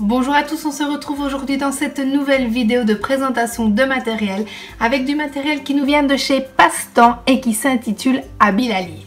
Bonjour à tous, on se retrouve aujourd'hui dans cette nouvelle vidéo de présentation de matériel avec du matériel qui nous vient de chez Passe-Temps et qui s'intitule Habile à lire.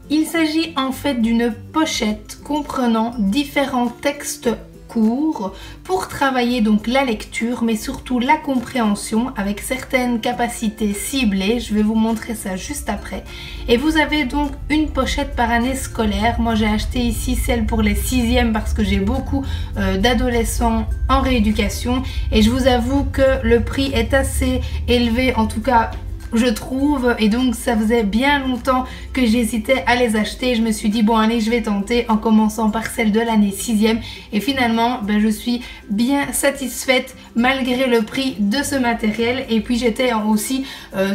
Il s'agit en fait d'une pochette comprenant différents textes courts pour travailler donc la lecture mais surtout la compréhension avec certaines capacités ciblées. Je vais vous montrer ça juste après. Et vous avez donc une pochette par année scolaire. Moi j'ai acheté ici celle pour les 6e parce que j'ai beaucoup d'adolescents en rééducation et je vous avoue que le prix est assez élevé, en tout cas je trouve, et donc ça faisait bien longtemps que j'hésitais à les acheter. Je me suis dit bon allez, je vais tenter en commençant par celle de l'année 6e et finalement je suis bien satisfaite malgré le prix de ce matériel. Et puis j'étais aussi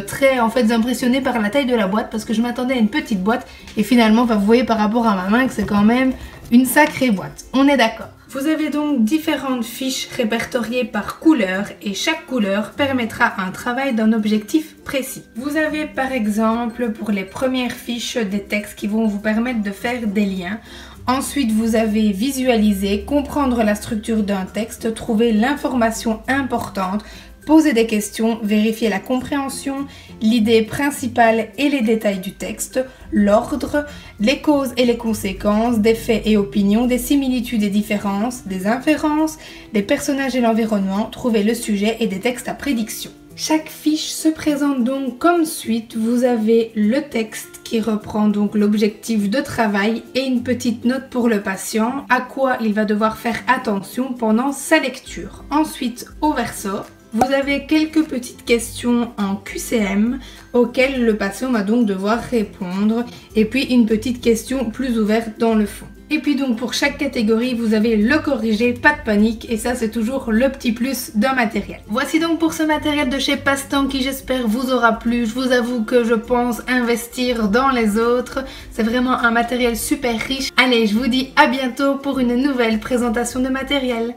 très impressionnée par la taille de la boîte parce que je m'attendais à une petite boîte et finalement vous voyez par rapport à ma main que c'est quand même une sacrée boîte, on est d'accord. Vous avez donc différentes fiches répertoriées par couleur et chaque couleur permettra un travail d'un objectif précis. Vous avez par exemple pour les premières fiches des textes qui vont vous permettre de faire des liens. Ensuite, vous avez visualiser, comprendre la structure d'un texte, trouver l'information importante, poser des questions, vérifier la compréhension, l'idée principale et les détails du texte, l'ordre, les causes et les conséquences, des faits et opinions, des similitudes et différences, des inférences, les personnages et l'environnement, trouver le sujet et des textes à prédiction. Chaque fiche se présente donc comme suite. Vous avez le texte qui reprend donc l'objectif de travail et une petite note pour le patient, à quoi il va devoir faire attention pendant sa lecture. Ensuite, au verso, vous avez quelques petites questions en QCM auxquelles le patient va donc devoir répondre et puis une petite question plus ouverte dans le fond. Et puis donc pour chaque catégorie vous avez le corrigé, pas de panique, et ça c'est toujours le petit plus d'un matériel. Voici donc pour ce matériel de chez Passe-Temps qui j'espère vous aura plu. Je vous avoue que je pense investir dans les autres, c'est vraiment un matériel super riche. Allez, je vous dis à bientôt pour une nouvelle présentation de matériel.